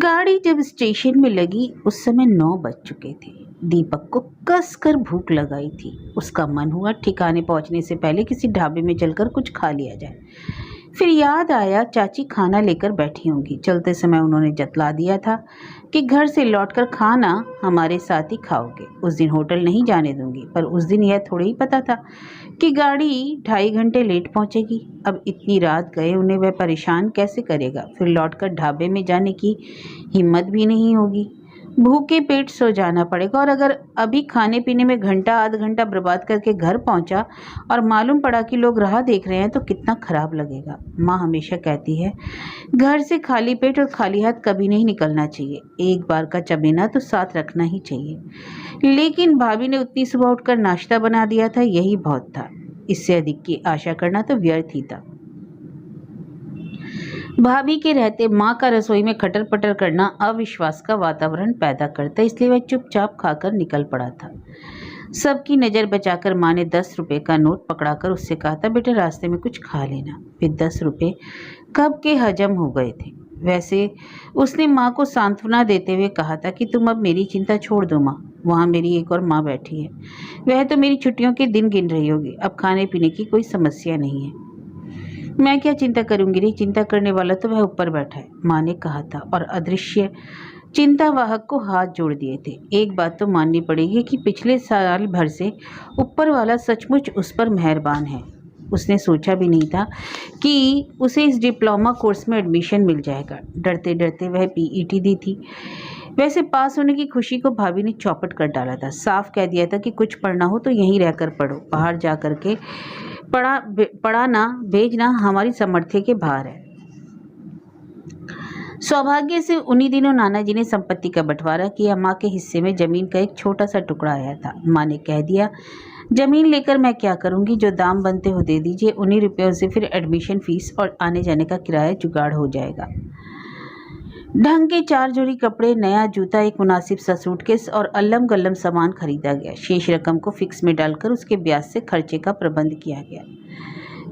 गाड़ी जब स्टेशन में लगी उस समय 9 बज चुके थे। दीपक को कसकर भूख लगाई थी। उसका मन हुआ ठिकाने पहुंचने से पहले किसी ढाबे में चलकर कुछ खा लिया जाए। फिर याद आया चाची खाना लेकर बैठी होंगी। चलते समय उन्होंने जतला दिया था कि घर से लौटकर खाना हमारे साथ ही खाओगे, उस दिन होटल नहीं जाने दूंगी। पर उस दिन यह थोड़ा ही पता था कि गाड़ी 2.5 घंटे लेट पहुंचेगी। अब इतनी रात गए उन्हें वह परेशान कैसे करेगा। फिर लौटकर ढाबे में जाने की हिम्मत भी नहीं होगी। भूखे पेट सो जाना पड़ेगा। और अगर अभी खाने पीने में घंटा आध घंटा बर्बाद करके घर पहुंचा और मालूम पड़ा कि लोग राह देख रहे हैं तो कितना खराब लगेगा। माँ हमेशा कहती है घर से खाली पेट और खाली हाथ कभी नहीं निकलना चाहिए। एक बार का चबेना तो साथ रखना ही चाहिए। लेकिन भाभी ने उतनी सुबह उठकर नाश्ता बना दिया था, यही बहुत था। इससे अधिक की आशा करना तो व्यर्थ ही था। भाभी के रहते माँ का रसोई में खटर पटर करना अविश्वास का वातावरण पैदा करता, इसलिए वह चुपचाप खाकर निकल पड़ा था। सबकी नज़र बचाकर माँ ने 10 रुपए का नोट पकड़ाकर उससे कहा था, बेटा रास्ते में कुछ खा लेना। फिर 10 रुपए कब के हजम हो गए थे। वैसे उसने माँ को सांत्वना देते हुए कहा था कि तुम अब मेरी चिंता छोड़ दो माँ, वहाँ मेरी एक और माँ बैठी है, वह तो मेरी छुट्टियों के दिन गिन रही होगी। अब खाने पीने की कोई समस्या नहीं है। मैं क्या चिंता करूंगी रे, चिंता करने वाला तो वह ऊपर बैठा है, माँ ने कहा था और अदृश्य चिंतावाहक को हाथ जोड़ दिए थे। एक बात तो माननी पड़ेगी कि पिछले साल भर से ऊपर वाला सचमुच उस पर मेहरबान है। उसने सोचा भी नहीं था कि उसे इस डिप्लोमा कोर्स में एडमिशन मिल जाएगा। डरते डरते वह पीईटी दी थी। वैसे पास होने की खुशी को भाभी ने चौपट कर डाला था। साफ कह दिया था कि कुछ पढ़ना हो तो यहीं रहकर पढ़ो, बाहर जा करके पढ़ाना भेजना हमारी सामर्थ्य के बाहर है। सौभाग्य से उन्हीं दिनों नाना जी ने संपत्ति का बंटवारा किया। माँ के हिस्से में जमीन का एक छोटा सा टुकड़ा आया था। माँ ने कह दिया, जमीन लेकर मैं क्या करूंगी, जो दाम बनते हो दे दीजिए, उन्हीं रुपयों से फिर एडमिशन फीस और आने जाने का किराया जुगाड़ हो जाएगा। ढंग के 4 जोड़ी कपड़े, नया जूता, एक मुनासिब सा सूटकेस और अल्लम गल्लम सामान खरीदा गया। शेष रकम को फिक्स में डालकर उसके ब्याज से खर्चे का प्रबंध किया गया।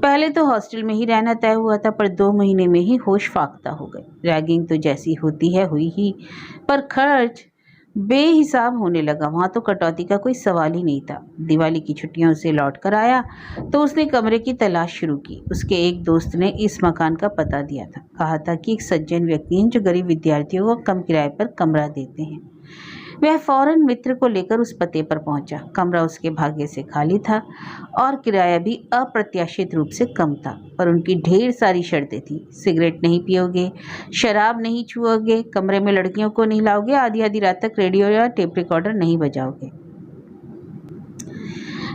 पहले तो हॉस्टल में ही रहना तय हुआ था, पर 2 महीने में ही होश फाख्ता हो गए। रैगिंग तो जैसी होती है हुई ही, पर खर्च बेहिसाब होने लगा। वहाँ तो कटौती का कोई सवाल ही नहीं था। दिवाली की छुट्टियों से लौट कर आया तो उसने कमरे की तलाश शुरू की। उसके एक दोस्त ने इस मकान का पता दिया था। कहा था कि एक सज्जन व्यक्ति हैं जो गरीब विद्यार्थियों को कम किराए पर कमरा देते हैं। वह फौरन मित्र को लेकर उस पते पर पहुंचा। कमरा उसके भाग्य से खाली था और किराया भी अप्रत्याशित रूप से कम था, पर उनकी ढेर सारी शर्तें थी। सिगरेट नहीं पियोगे, शराब नहीं छुओगे, कमरे में लड़कियों को नहीं लाओगे, आधी आधी रात तक रेडियो या टेप रिकॉर्डर नहीं बजाओगे।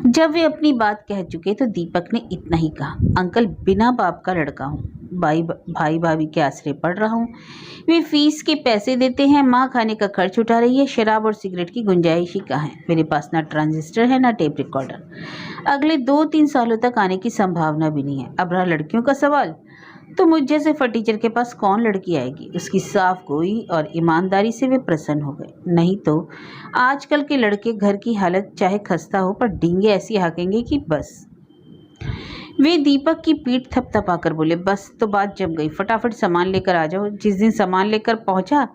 जब वे अपनी बात कह चुके तो दीपक ने इतना ही कहा, अंकल बिना बाप का लड़का हूँ, भाई भाभी के आसरे पढ़ रहा हूँ। वे फीस के पैसे देते हैं, माँ खाने का खर्च उठा रही है, शराब और सिगरेट की गुंजाइश ही कहाँ है। मेरे पास ना ट्रांजिस्टर है ना टेप रिकॉर्डर। अगले 2-3 सालों तक आने की संभावना भी नहीं है। अब रहा लड़कियों का सवाल, तो मुझ जैसे फटीचर के पास कौन लड़की आएगी। उसकी साफ गोई और ईमानदारी से वे प्रसन्न हो गए। नहीं तो आजकल के लड़के घर की हालत चाहे खस्ता हो पर डींगे ऐसी हाकेंगे कि बस। वे दीपक की पीठ थपथपाकर बोले, बस तो बात जम गई, फटाफट सामान लेकर आ जाओ। जिस दिन सामान लेकर पहुंचा,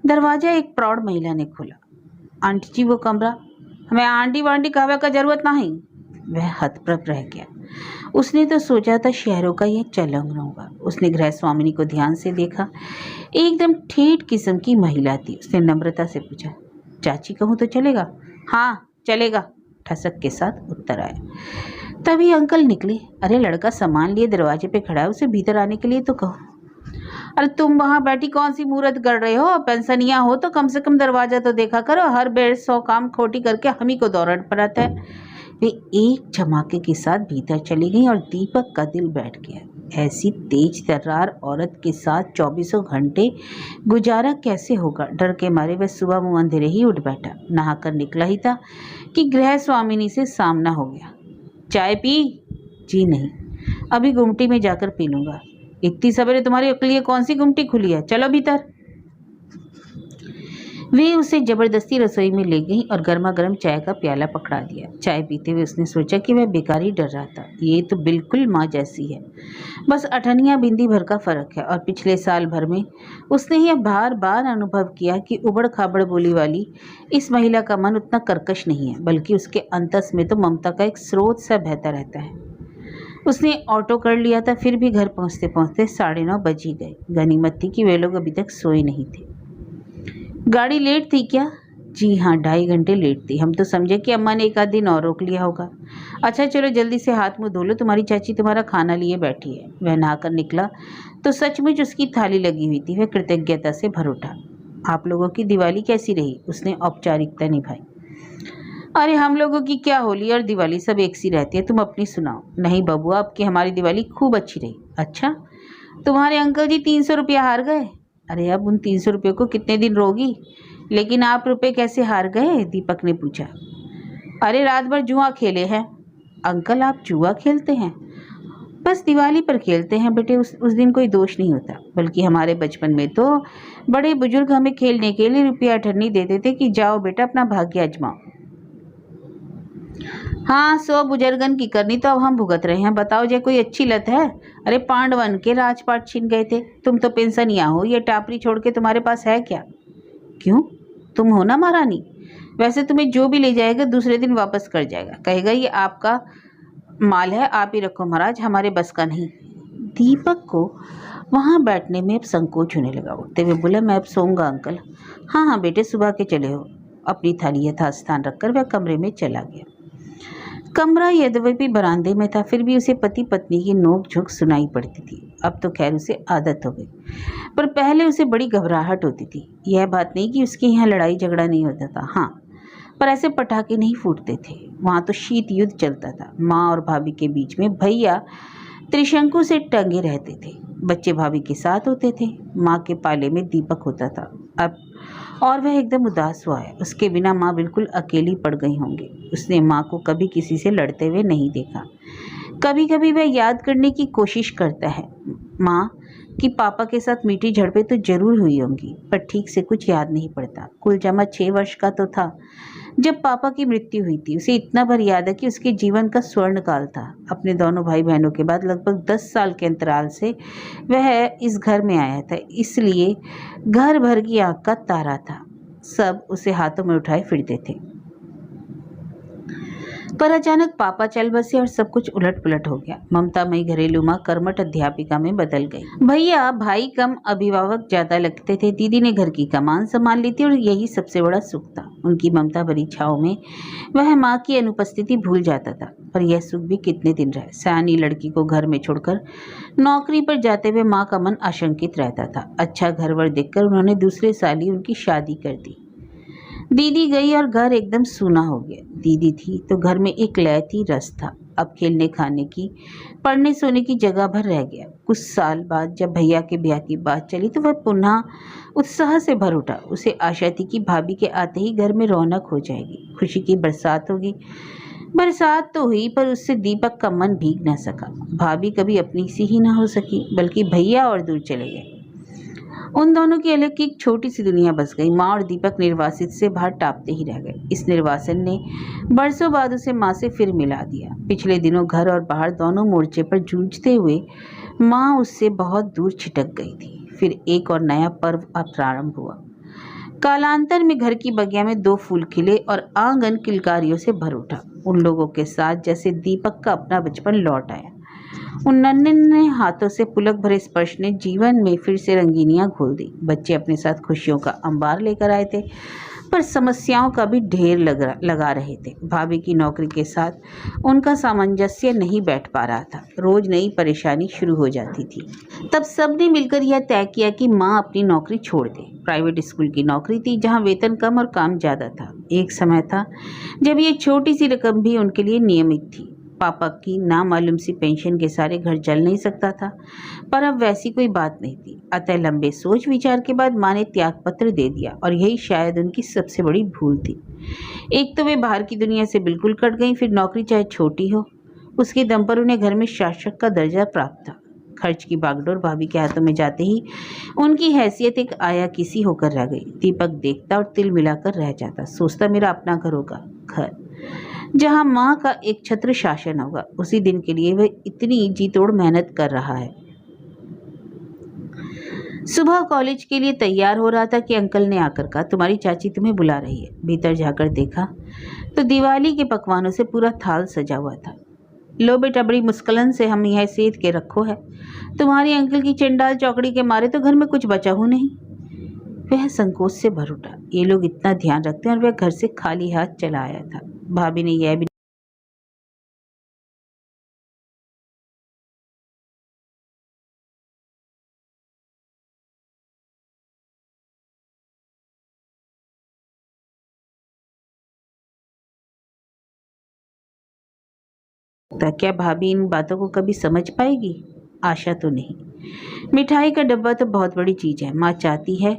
दरवाजा एक प्रौढ़ महिला ने खोला। आंटी जी वो कमरा, हमें आंटी वांटी कहवे का जरूरत नहीं। वह हतप्रभ रह गया। उसने तो सोचा था शहरों का यह चलन होगा। उसने गृह स्वामिनी को ध्यान से देखा। एकदम ठेठ किस्म की महिला थी। उसने नम्रता से पूछा, चाची कहूँ तो चलेगा? हाँ चलेगा, ठसक के साथ उत्तर आया। तभी अंकल निकले। अरे लड़का सामान लिए दरवाजे पे खड़ा है, उसे भीतर आने के लिए तो कहो। अरे तुम वहां बैठी कौन सी मूर्त कर रहे हो, पेंशनिया हो तो कम से कम दरवाजा तो देखा करो। हर बेर 100 काम खोटी करके हम ही को दौड़ना पड़ता है। वे एक झमाके के साथ भीतर चली गई और दीपक का दिल बैठ गया। ऐसी तेज तर्रार औरत के साथ 24 घंटे गुजारा कैसे होगा। डर के मारे वह सुबह मुँह अंधेरे ही उठ बैठा। नहाकर निकला ही था कि गृह स्वामिनी से सामना हो गया। चाय पी? जी नहीं, अभी गुमटी में जाकर पी लूंगा। इतनी सवेरे तुम्हारी के लिए कौन सी गुमटी खुली है, चलो भीतर। वे उसे जबरदस्ती रसोई में ले गई और गर्मा गर्म चाय का प्याला पकड़ा दिया। चाय पीते हुए उसने सोचा कि वह बेकार ही डर रहा था। ये तो बिल्कुल माँ जैसी है, बस अठनिया बिंदी भर का फर्क है। और पिछले साल भर में उसने यह बार बार अनुभव किया कि उबड़ खाबड़ बोली वाली इस महिला का मन उतना कर्कश नहीं है, बल्कि उसके अंतस में तो ममता का एक स्रोत सा बहता रहता है। उसने ऑटो कर लिया था, फिर भी घर पहुंचते पहुंचते 9:30 बज ही गए। गनीमत थी कि वे लोग अभी तक सोए नहीं थे। गाड़ी लेट थी क्या? जी हाँ, 2.5 घंटे लेट थी। हम तो समझे कि अम्मा ने एक आध दिन और रोक लिया होगा। अच्छा चलो जल्दी से हाथ मुंह धो लो, तुम्हारी चाची तुम्हारा खाना लिए बैठी है। वह नहाकर निकला तो सचमुच उसकी थाली लगी हुई थी। वह कृतज्ञता से भर उठा। आप लोगों की दिवाली कैसी रही? उसने औपचारिकता निभाई। अरे हम लोगों की क्या, होली और दिवाली सब एक सी रहती है, तुम अपनी सुनाओ। नहीं बबुआ, अब की हमारी दिवाली खूब अच्छी रही। अच्छा, तुम्हारे अंकल जी 300 रुपया हार गए? अरे अब उन 300 रुपये को कितने दिन रोगी? लेकिन आप रुपए कैसे हार गए? दीपक ने पूछा। अरे रात भर जुआ खेले हैं। अंकल आप जुआ खेलते हैं? बस दिवाली पर खेलते हैं बेटे, उस दिन कोई दोष नहीं होता। बल्कि हमारे बचपन में तो बड़े बुजुर्ग हमें खेलने के लिए रुपया अठन्नी देते थे कि जाओ बेटा अपना भाग्य आजमाओ। हाँ, 100 बुजुर्गन की करनी तो अब हम भुगत रहे हैं। बताओ जे कोई अच्छी लत है? अरे पांडवन के राजपाट छीन गए थे। तुम तो पेंशनिया हो, ये टापरी छोड़ के तुम्हारे पास है क्या? क्यों, तुम हो ना महारानी? वैसे तुम्हें जो भी ले जाएगा दूसरे दिन वापस कर जाएगा, कहेगा ये आपका माल है, आप ही रखो महाराज, हमारे बस का नहीं। दीपक को वहाँ बैठने में अब संकोच होने लगा। उठते हुए बोला, मैं अब सोऊंगा अंकल। हाँ हाँ बेटे, सुबह के चले हो। अपनी थाली यथास्थान रखकर वह कमरे में चला गया। कमरा यद्यपि बरामदे में था, फिर भी उसे पति पत्नी की नोक झोंक सुनाई पड़ती थी। अब तो खैर उसे आदत हो गई, पर पहले उसे बड़ी घबराहट होती थी। यह बात नहीं कि उसके यहाँ लड़ाई झगड़ा नहीं होता था, हाँ, पर ऐसे पटाखे नहीं फूटते थे। वहाँ तो शीत युद्ध चलता था। माँ और भाभी के बीच में भैया त्रिशंकु से टंगे रहते थे। बच्चे भाभी के साथ होते थे। माँ के पाले में दीपक होता था अब, और वह एकदम उदास हुआ है। उसके बिना माँ बिल्कुल अकेली पड़ गई होंगी। उसने माँ को कभी किसी से लड़ते हुए नहीं देखा। कभी कभी वह याद करने की कोशिश करता है माँ कि पापा के साथ मीठी झड़पें तो जरूर हुई होंगी, पर ठीक से कुछ याद नहीं पड़ता। कुल जमा 6 वर्ष का तो था जब पापा की मृत्यु हुई थी। उसे इतना भर याद है कि उसके जीवन का स्वर्ण काल था। अपने दोनों भाई बहनों के बाद लगभग 10 साल के अंतराल से वह इस घर में आया था, इसलिए घर भर की आंख का तारा था। सब उसे हाथों में उठाए फिरते थे। पर अचानक पापा चल बसे और सब कुछ उलट पुलट हो गया। ममता मई घरेलू माँ कर्मठ अध्यापिका में बदल गई। भैया भाई कम, अभिभावक ज्यादा लगते थे। दीदी ने घर की कमान संभाल ली थी और यही सबसे बड़ा सुख था। उनकी ममता भरी छाव में वह माँ की अनुपस्थिति भूल जाता था। पर यह सुख भी कितने दिन रहे। सयानी लड़की को घर में छोड़कर नौकरी पर जाते हुए माँ का मन आशंकित रहता था। अच्छा घर वर देखकर उन्होंने दूसरे साल ही उनकी शादी कर दी। दीदी गई और घर एकदम सूना हो गया। दीदी थी तो घर में एक लय थी, रस था। अब खेलने खाने की, पढ़ने सोने की जगह भर रह गया। कुछ साल बाद जब भैया के ब्याह की बात चली तो वह पुनः उत्साह से भर उठा। उसे आशा थी कि भाभी के आते ही घर में रौनक हो जाएगी, खुशी की बरसात होगी। बरसात तो हुई, पर उससे दीपक का मन भीग न सका। भाभी कभी अपनी सी ही ना हो सकी, बल्कि भैया और दूर चले गए। उन दोनों की अलग की एक छोटी सी दुनिया बस गई। माँ और दीपक निर्वासित से बाहर टापते ही रह गए। इस निर्वासन ने बरसों बाद उसे माँ से फिर मिला दिया। पिछले दिनों घर और बाहर दोनों मोर्चे पर जूझते हुए माँ उससे बहुत दूर छिटक गई थी। फिर एक और नया पर्व प्रारंभ हुआ। कालांतर में घर की बगिया में 2 फूल खिले और आंगन किलकारियों से भर उठा। उन लोगों के साथ जैसे दीपक का अपना बचपन लौट आया। उन नन्हे हाथों से पुलक भरे स्पर्श ने जीवन में फिर से रंगीनियां घोल दी। बच्चे अपने साथ खुशियों का अंबार लेकर आए थे, पर समस्याओं का भी ढेर लगा रहे थे। भाभी की नौकरी के साथ उनका सामंजस्य नहीं बैठ पा रहा था। रोज नई परेशानी शुरू हो जाती थी। तब सबने मिलकर यह तय किया कि माँ अपनी नौकरी छोड़ दे। प्राइवेट स्कूल की नौकरी थी जहाँ वेतन कम और काम ज़्यादा था। एक समय था जब ये छोटी सी रकम भी उनके लिए नियमित थी। पापा की नामालूम सी पेंशन के सारे घर चल नहीं सकता था, पर अब वैसी कोई बात नहीं थी। अतः लंबे सोच विचार के बाद माँ ने त्याग पत्र दे दिया, और यही शायद उनकी सबसे बड़ी भूल थी। एक तो वे बाहर की दुनिया से बिल्कुल कट गई, फिर नौकरी चाहे छोटी हो उसके दम पर उन्हें घर में शासक का दर्जा प्राप्त था। खर्च की बागडोर भाभी के हाथों में जाते ही उनकी हैसियत एक आया किसी होकर रह गई। दीपक देखता और तिल मिलाकर रह जाता। सोचता मेरा अपना घर होगा, घर जहां माँ का एक छत्र शासन होगा। उसी दिन के लिए वह इतनी जी तोड़ मेहनत कर रहा है। सुबह कॉलेज के लिए तैयार हो रहा था कि अंकल ने आकर कहा, तुम्हारी चाची तुम्हें बुला रही है। भीतर जाकर देखा तो दिवाली के पकवानों से पूरा थाल सजा हुआ था। लो बेटा, बड़ी मुश्किलन से हम यह सेध के रखो है। तुम्हारी अंकल की चंडाल चौकड़ी के मारे तो घर में कुछ बचा हो नहीं। वह संकोच से भर उठा। ये लोग इतना ध्यान रखते हैं और वह घर से खाली हाथ चला आया था। भाभी ने यह भी था, क्या भाभी इन बातों को कभी समझ पाएगी? आशा तो नहीं। मिठाई का डब्बा तो बहुत बड़ी चीज है। माँ चाहती है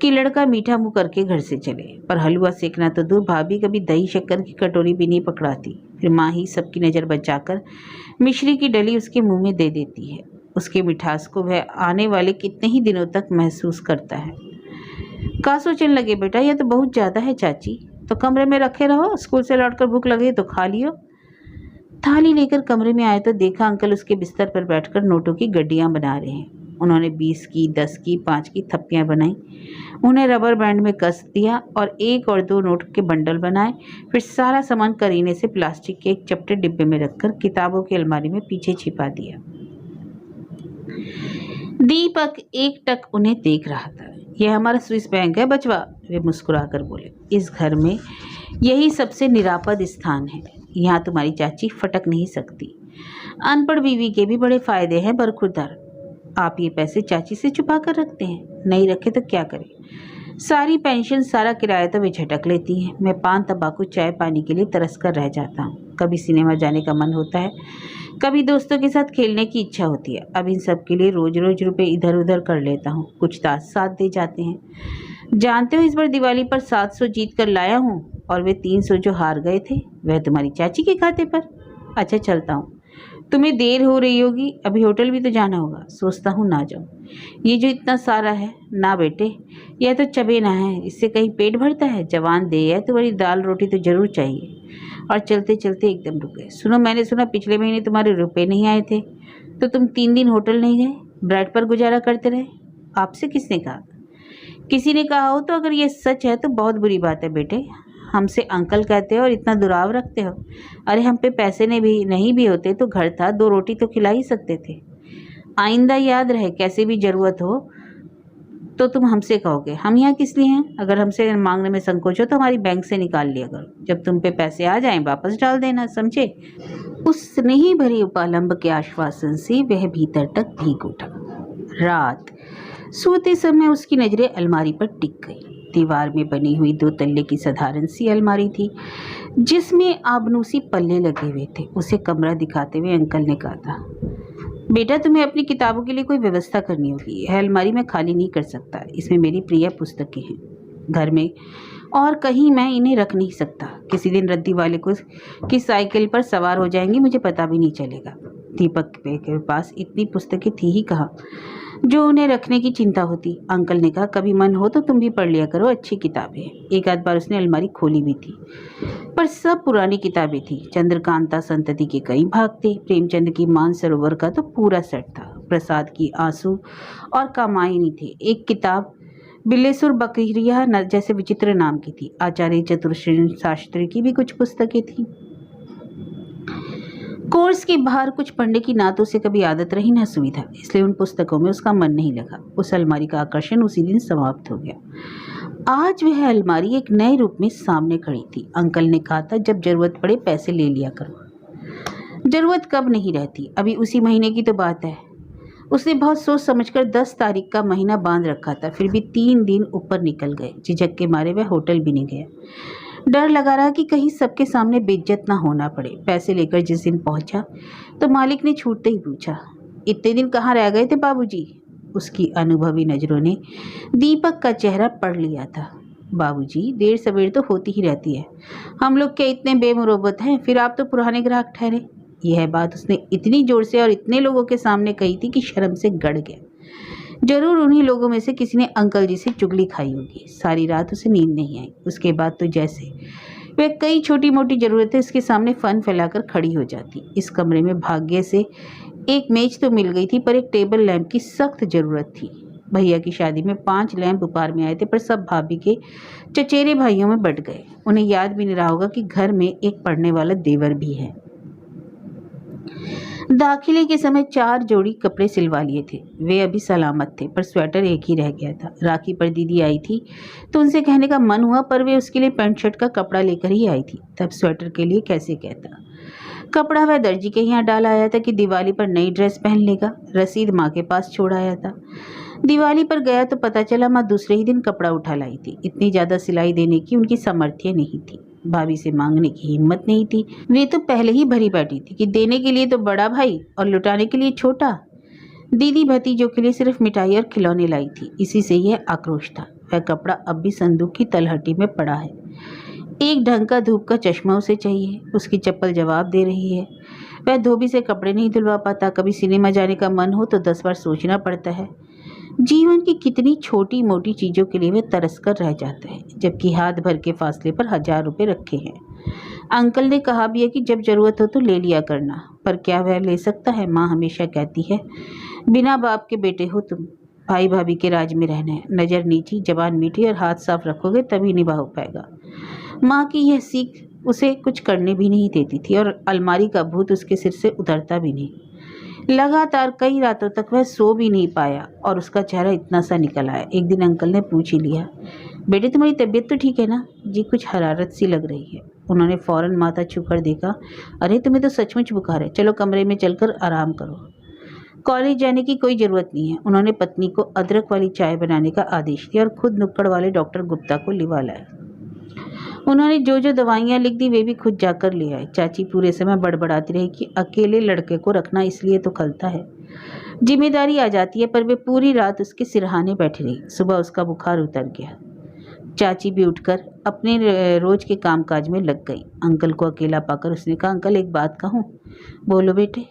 कि लड़का मीठा मुंह करके घर से चले, पर हलवा सेकना तो दूर, भाभी कभी दही शक्कर की कटोरी भी नहीं पकड़ाती। फिर माँ ही सबकी नज़र बचाकर मिश्री की डली उसके मुंह में दे देती है। उसके मिठास को वह आने वाले कितने ही दिनों तक महसूस करता है। का सोचने लगे बेटा, यह तो बहुत ज़्यादा है चाची। तो कमरे में रखे रहो, स्कूल से लौटकर भूख लगे तो खा लियो। थाली लेकर कमरे में आए तो देखा अंकल उसके बिस्तर पर बैठकर नोटों की गड्डियां बना रहे हैं। उन्होंने 20 की, 10 की, 5 की थप्पियां बनाई, उन्हें रबर बैंड में कस दिया और 1 और 2 नोट के बंडल बनाए। फिर सारा सामान करीने से प्लास्टिक के एक चपटे डिब्बे में रखकर किताबों की अलमारी में पीछे छिपा दिया। दीपक एकटक उन्हें देख रहा था। यह हमारा स्विस बैंक है बचवा, वे मुस्कुराकर बोले। इस घर में यही सबसे निरापद स्थान है। यहाँ तुम्हारी चाची फटक नहीं सकती। अनपढ़ बीवी के भी बड़े फायदे हैं बरखुरदार। आप ये पैसे चाची से छुपा कर रखते हैं, नहीं रखे तो क्या करें? सारी पेंशन, सारा किराया तो वे झटक लेती हैं। मैं पान तंबाकू चाय पानी के लिए तरस कर रह जाता हूँ। कभी सिनेमा जाने का मन होता है, कभी दोस्तों के साथ खेलने की इच्छा होती है। अब इन सब के लिए रोज रोज रुपए इधर उधर कर लेता हूँ। कुछ दास साथ दे जाते हैं। जानते हो, इस बार दिवाली पर 700 जीत कर लाया हूँ और वे 300 जो हार गए थे वह तुम्हारी चाची के खाते पर। अच्छा चलता हूँ, तुम्हें देर हो रही होगी, अभी होटल भी तो जाना होगा। सोचता हूँ ना जाऊँ। ये जो इतना सारा है ना बेटे, यह तो चबेना है, इससे कहीं पेट भरता है? जवान दे है तो बड़ी दाल रोटी तो जरूर चाहिए। और चलते चलते एकदम रुक गए। सुनो, मैंने सुना पिछले महीने तुम्हारे रुपए नहीं आए थे, तो तुम 3 दिन होटल नहीं गए, ब्रेड पर गुजारा करते रहे। आपसे किसने कहा? किसी ने कहा हो तो अगर ये सच है तो बहुत बुरी बात है बेटे। हमसे अंकल कहते हो और इतना दुराव रखते हो। अरे हम पे पैसे ने भी नहीं भी होते तो घर था, 2 रोटी तो खिला ही सकते थे। आइंदा याद रहे, कैसे भी जरूरत हो तो तुम हमसे कहोगे। हम यहाँ किस लिए हैं? अगर हमसे मांगने में संकोच हो तो हमारी बैंक से निकाल लिया करो। जब तुम पे पैसे आ जाएं वापस डाल देना, समझे? उस स्नेही भरी उपालंब के आश्वासन से वह भीतर तक भीग उठा। रात सोते समय उसकी नजरें अलमारी पर टिक गई। दीवार में बनी हुई 2 तल्ले की साधारण सी अलमारी थी जिसमें आबनूसी पल्ले लगे हुए थे। उसे कमरा दिखाते हुए अंकल ने कहा था, बेटा तुम्हें अपनी किताबों के लिए कोई व्यवस्था करनी होगी। यह अलमारी में खाली नहीं कर सकता। इसमें मेरी प्रिय पुस्तकें हैं। घर में और कहीं मैं इन्हें रख नहीं सकता। किसी दिन रद्दी वाले को की साइकिल पर सवार हो जाएंगी, मुझे पता भी नहीं चलेगा। दीपक के पास इतनी पुस्तकें थी ही कहाँ जो उन्हें रखने की चिंता होती। अंकल ने कहा, कभी मन हो तो तुम भी पढ़ लिया करो, अच्छी किताबें। एक आध बार उसने अलमारी खोली भी थी, पर सब पुरानी किताबें थी। चंद्रकांता संतति के कई भाग थे। प्रेमचंद की मानसरोवर का तो पूरा सेट था। प्रसाद की आंसू और कामायनी थे। एक किताब बिल्लेसुर बकरिया जैसे विचित्र नाम की थी। आचार्य चतुर्श्रेण शास्त्री की भी कुछ पुस्तकें थीं। कोर्स के बाहर कुछ पढ़ने की ना तो उसे कभी आदत रही ना सुविधा, इसलिए उन पुस्तकों में उसका मन नहीं लगा। उस अलमारी का आकर्षण उसी दिन समाप्त हो गया। आज वह अलमारी एक नए रूप में सामने खड़ी थी। अंकल ने कहा था, जब जरूरत पड़े पैसे ले लिया करो। जरूरत कब नहीं रहती, अभी उसी महीने की तो बात है। उसने बहुत सोच समझकर 10 तारीख का महीना बांध रखा था, फिर भी 3 दिन ऊपर निकल गए। झिझक के मारे वह होटल भी नहीं गया। डर लगा रहा कि कहीं सबके सामने बेइज्जत ना होना पड़े। पैसे लेकर जिस दिन पहुंचा तो मालिक ने छूटते ही पूछा, इतने दिन कहाँ रह गए थे बाबूजी? उसकी अनुभवी नज़रों ने दीपक का चेहरा पढ़ लिया था। बाबूजी, देर सवेर तो होती ही रहती है। हम लोग क्या इतने बेमुरौवत हैं? फिर आप तो पुराने ग्राहक ठहरे। यह बात उसने इतनी जोर से और इतने लोगों के सामने कही थी कि शर्म से गड़ गया। जरूर उन्हीं लोगों में से किसी ने अंकल जी से चुगली खाई होगी। सारी रात उसे नींद नहीं आई। उसके बाद तो जैसे वह कई छोटी मोटी जरूरतें उसके सामने फन फैलाकर खड़ी हो जाती। इस कमरे में भाग्य से एक मेज तो मिल गई थी, पर एक टेबल लैंप की सख्त जरूरत थी। भैया की शादी में 5 लैंप उपहार में आए थे, पर सब भाभी के चचेरे भाइयों में बट गए। उन्हें याद भी नहीं रहा होगा कि घर में एक पढ़ने वाला देवर भी है। दाखिले के समय 4 जोड़ी कपड़े सिलवा लिए थे। वे अभी सलामत थे, पर स्वेटर एक ही रह गया था। राखी पर दीदी आई थी तो उनसे कहने का मन हुआ, पर वे उसके लिए पैंट शर्ट का कपड़ा लेकर ही आई थी। तब स्वेटर के लिए कैसे कहता। कपड़ा वह दर्जी के यहाँ डाल आया था कि दिवाली पर नई ड्रेस पहन लेगा। रसीद माँ के पास छोड़ आया था। दिवाली पर गया तो पता चला माँ दूसरे ही दिन कपड़ा उठा लाई थी। इतनी ज़्यादा सिलाई देने की उनकी सामर्थ्य नहीं थी। भाभी से मांगने की हिम्मत नहीं थी। वे तो पहले ही भरी बैठी थी कि देने के लिए तो बड़ा भाई और लुटाने के लिए छोटा। दीदी भतीजों के लिए सिर्फ मिठाई और खिलौने लाई थी। इसी से यह आक्रोश था। वह कपड़ा अब भी संदूक की तलहटी में पड़ा है। एक ढंग का धूप का चश्मा उसे चाहिए। उसकी चप्पल जवाब दे रही है। वह धोबी से कपड़े नहीं धुलवा पाता। कभी सिनेमा जाने का मन हो तो 10 बार सोचना पड़ता है। जीवन की कितनी छोटी मोटी चीज़ों के लिए वे तरस कर रह जाते हैं, जबकि हाथ भर के फासले पर 1000 रुपये रखे हैं। अंकल ने कहा भी है कि जब जरूरत हो तो ले लिया करना, पर क्या वह ले सकता है। माँ हमेशा कहती है, बिना बाप के बेटे हो तुम, भाई भाभी के राज में रहना है। नज़र नीची, जबान मीठी और हाथ साफ रखोगे तभी निभा हो पाएगा। माँ की यह सीख उसे कुछ करने भी नहीं देती थी, और अलमारी का भूत उसके सिर से उतरता भी नहीं। लगातार कई रातों तक वह सो भी नहीं पाया, और उसका चेहरा इतना सा निकल आया। एक दिन अंकल ने पूछ ही लिया, बेटे तुम्हारी तबीयत तो ठीक है ना? जी कुछ हरारत सी लग रही है। उन्होंने फौरन माथा छूकर देखा। अरे तुम्हें तो सचमुच बुखार है, चलो कमरे में चलकर आराम करो। कॉलेज जाने की कोई ज़रूरत नहीं है। उन्होंने पत्नी को अदरक वाली चाय बनाने का आदेश दिया और खुद नुक्कड़ वाले डॉक्टर गुप्ता को लिवा लाया। उन्होंने जो जो दवाइयाँ लिख दी वे भी खुद जाकर ले आए। चाची पूरे समय बड़बड़ाती रही कि अकेले लड़के को रखना इसलिए तो खलता है, जिम्मेदारी आ जाती है, पर वे पूरी रात उसके सिरहाने बैठी रही। सुबह उसका बुखार उतर गया। चाची भी उठकर अपने रोज के कामकाज में लग गई। अंकल को अकेला पाकर उसने कहा, अंकल एक बात कहूँ? बोलो बेटे।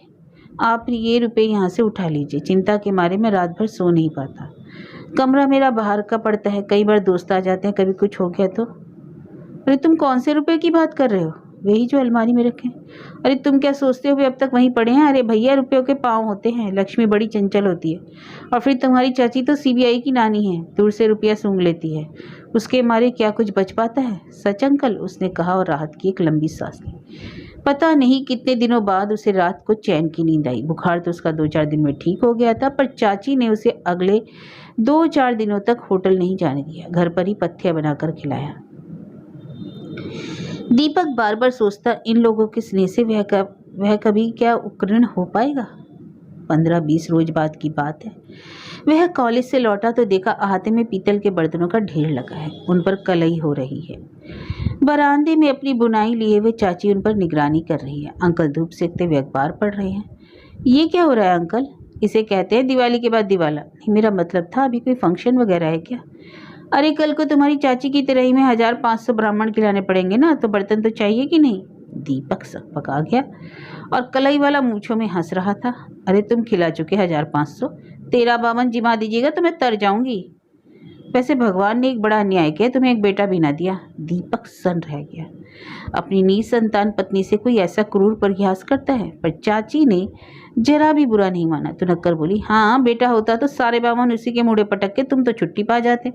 आप ये रुपए यहाँ से उठा लीजिए। चिंता के मारे मैं रात भर सो नहीं पाता। कमरा मेरा बाहर का पड़ता है, कई बार दोस्त आ जाते हैं, कभी कुछ हो गया तो। अरे तुम कौन से रुपए की बात कर रहे हो? वही जो अलमारी में रखे। अरे तुम क्या सोचते हो वे अब तक वहीं पड़े हैं? अरे भैया रुपयों के पाँव होते हैं, लक्ष्मी बड़ी चंचल होती है। और फिर तुम्हारी चाची तो सीबीआई की नानी है, दूर से रुपया सूंघ लेती है, उसके मारे क्या कुछ बच पाता है? सच अंकल, उसने कहा और राहत की एक लंबी सांस ली। पता नहीं कितने दिनों बाद उसे रात को चैन की नींद आई। बुखार तो उसका 2-4 दिन में ठीक हो गया था, पर चाची ने उसे अगले 2-4 दिनों तक होटल नहीं जाने दिया, घर पर ही पथ्य बनाकर खिलाया। दीपक बार बार सोचता, इन लोगों के स्नेह से वह कभी क्या उपकरण हो पाएगा? 15-20 रोज बाद की बात है। वह कॉलेज से लौटा तो देखा अहाते में पीतल के बर्तनों का ढेर लगा है। उन पर कलई हो रही है। बरामदे में अपनी बुनाई लिए हुए चाची उन पर निगरानी कर रही है। अंकल धूप सेकते हुए अखबार पढ़ रहे हैं। ये क्या हो रहा है अंकल? इसे कहते हैं दिवाली के बाद दिवाला। नहीं, मेरा मतलब था अभी कोई फंक्शन वगैरह है क्या? अरे कल को तुम्हारी चाची की तिरई में 1500 ब्राह्मण खिलाने पड़ेंगे ना, तो बर्तन तो चाहिए कि नहीं? दीपक सकपका गया और कलई वाला मूंछों में हंस रहा था। अरे तुम खिला चुके 1500, 13-52 जिमा दीजिएगा तो मैं तर जाऊंगी। वैसे भगवान ने एक बड़ा अन्याय किया, तुम्हें एक बेटा भी ना दिया। दीपक सन रह गया। अपनी निसंतान पत्नी से कोई ऐसा क्रूर परिहास करता है? पर चाची ने जरा भी बुरा नहीं माना। तो नक्कर बोली, हाँ बेटा होता तो सारे बावन उसी के मुड़े पटक के तुम तो छुट्टी पा जाते।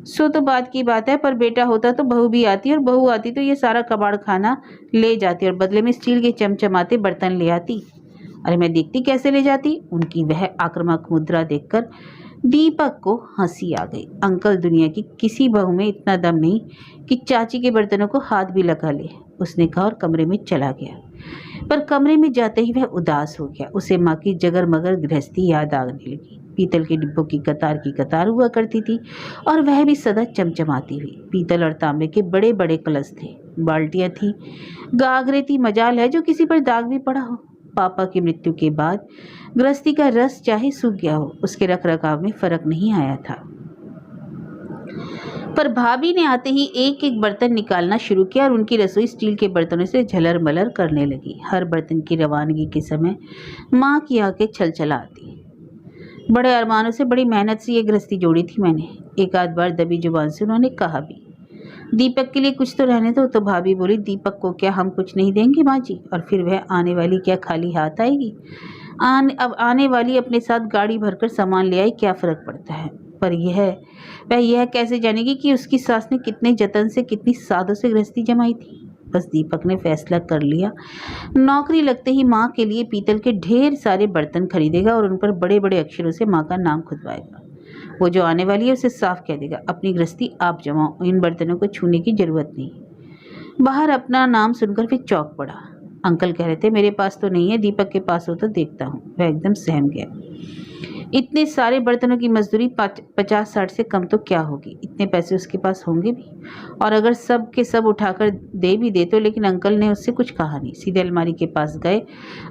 सो तो बात की बात है, पर बेटा होता तो बहू भी आती, और बहू आती तो ये सारा कबाड़ खाना ले जाती और बदले में स्टील के चमचमाते बर्तन ले आती। अरे मैं देखती कैसे ले जाती। उनकी वह आक्रामक मुद्रा देखकर दीपक को हंसी आ गई। अंकल दुनिया की किसी बहू में इतना दम नहीं कि चाची के बर्तनों को हाथ भी लगा ले, उसने कहा और कमरे में चला गया। पर कमरे में जाते ही वह उदास हो गया। उसे माँ की जगर मगर गृहस्थी याद आने लगी। पीतल के डिब्बों की कतार हुआ करती थी, और वह भी सदा चमचमाती हुई। पीतल और तांबे के बड़े बड़े कलश थे, बाल्टियाँ थीं, गागरे थी। मजाल है जो किसी पर दाग भी पड़ा हो। पापा की मृत्यु के बाद गृहस्थी का रस चाहे सूख गया हो, उसके रख रखाव में फर्क नहीं आया था। पर भाभी ने आते ही एक एक बर्तन निकालना शुरू किया और उनकी रसोई स्टील के बर्तनों से झलर मलर करने लगी। हर बर्तन की रवानगी के समय माँ की आंखें छलछला आती। बड़े अरमानों से बड़ी मेहनत से ये गृहस्थी जोड़ी थी मैंने। एक आध बार दबी जुबान से उन्होंने कहा भी, दीपक के लिए कुछ तो रहने दो। तो भाभी बोली, दीपक को क्या हम कुछ नहीं देंगे माँ जी? और फिर वह आने वाली क्या खाली हाथ आएगी? अब आने वाली अपने साथ गाड़ी भरकर सामान ले आई, क्या फर्क पड़ता है? पर वह यह कैसे जानेगी कि उसकी सास ने कितने जतन से, कितनी सादों से गृहस्थी जमाई थी। बस दीपक ने फैसला कर लिया, नौकरी लगते ही माँ के लिए पीतल के ढेर सारे बर्तन खरीदेगा और उन पर बड़े बड़े अक्षरों से माँ का नाम खुदवाएगा। वो जो आने वाली है उसे साफ कह देगा, अपनी गृहस्थी आप जमाओ, इन बर्तनों को छूने की जरूरत नहीं। बाहर अपना नाम सुनकर फिर चौंक पड़ा। अंकल कह रहे थे, मेरे पास तो नहीं है, दीपक के पास हो तो देखता हूँ। वह एकदम सहम गया। इतने सारे बर्तनों की मजदूरी 50-60 से कम तो क्या होगी? इतने पैसे उसके पास होंगे भी, और अगर सब के सब उठाकर दे भी दे तो। लेकिन अंकल ने उससे कुछ कहा नहीं, सीधे अलमारी के पास गए,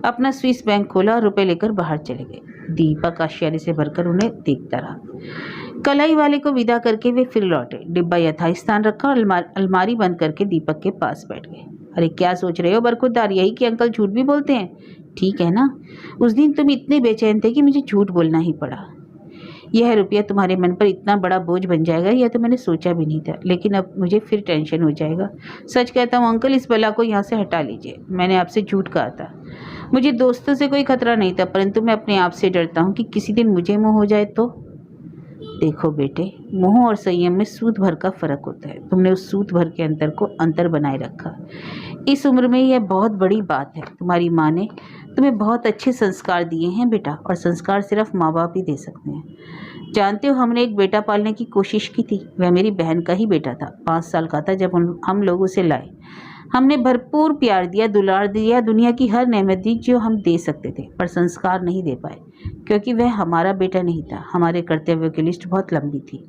अपना स्विस बैंक खोला और रुपए लेकर बाहर चले गए। दीपक आश्चर्य से भरकर उन्हें देखता रहा। कलाई वाले को विदा करके वे फिर लौटे, डिब्बा यथास्थान रखा और अलमारी बंद करके दीपक के पास बैठ गए। अरे क्या सोच रहे हो बरखुरदार? यही कि अंकल झूठ भी बोलते हैं, ठीक है ना? उस दिन तुम इतने बेचैन थे कि मुझे झूठ बोलना ही पड़ा। यह रुपया तुम्हारे मन पर इतना बड़ा बोझ बन जाएगा, यह तो मैंने सोचा भी नहीं था, लेकिन अब मुझे फिर टेंशन हो जाएगा। सच कहता हूँ अंकल, इस बला को यहाँ से हटा लीजिए। मैंने आपसे झूठ कहा था। मुझे दोस्तों से कोई खतरा नहीं था, परंतु मैं अपने आप से डरता हूँ कि किसी दिन मुझे मोह हो जाए तो। देखो बेटे, मोह और संयम में सूत भर का फर्क होता है। तुमने उस सूत भर के अंतर को अंतर बनाए रखा। इस उम्र में यह बहुत बड़ी बात है। तुम्हारी माँ ने तुम्हें बहुत अच्छे संस्कार दिए हैं बेटा, और संस्कार सिर्फ माँ बाप ही दे सकते हैं। जानते हो, हमने एक बेटा पालने की कोशिश की थी। वह मेरी बहन का ही बेटा था, 5 साल का था जब हम लोग उसे लाए। हमने भरपूर प्यार दिया, दुलार दिया, दुनिया की हर नेमत दी जो हम दे सकते थे, पर संस्कार नहीं दे पाए, क्योंकि वह हमारा बेटा नहीं था। हमारे कर्तव्यों की लिस्ट बहुत लंबी थी,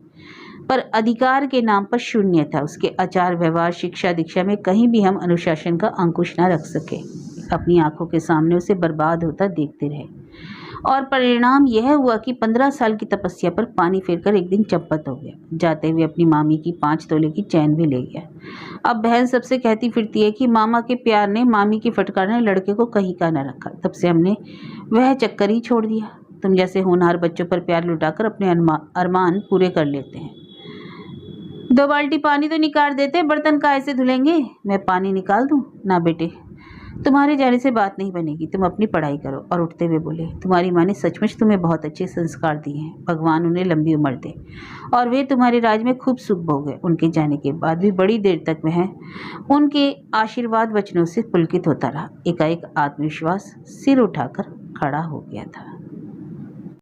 पर अधिकार के नाम पर शून्य था। उसके आचार व्यवहार, शिक्षा दीक्षा में कहीं भी हम अनुशासन का अंकुश न रख सके। अपनी आंखों के सामने उसे बर्बाद होता देखते रहे, और परिणाम यह हुआ कि 15 साल की तपस्या पर पानी फेरकर एक दिन चंपत हो गया। जाते हुए अपनी मामी की 5 तोले की चैन भी ले गया। अब बहन सबसे कहती फिरती है कि मामा के प्यार ने, मामी की फटकार ने लड़के को कहीं का न रखा। तब से हमने वह चक्कर ही छोड़ दिया। तुम जैसे होनहार बच्चों पर प्यार लुटाकर अपने अरमान पूरे कर लेते हैं। 2 बाल्टी पानी तो निकाल देते, बर्तन काहे से धुलेंगे? मैं पानी निकाल दूं? ना बेटे, तुम्हारे जाने से बात नहीं बनेगी। तुम अपनी पढ़ाई करो। और उठते हुए बोले, तुम्हारी माँ ने सचमुच तुम्हें बहुत अच्छे संस्कार दिए हैं। भगवान उन्हें लंबी उम्र दे, और वे तुम्हारे राज में खूब सुख भोगे। उनके जाने के बाद भी बड़ी देर तक वह उनके आशीर्वाद वचनों से पुलकित होता रहा। एकाएक आत्मविश्वास सिर उठाकर खड़ा हो गया था।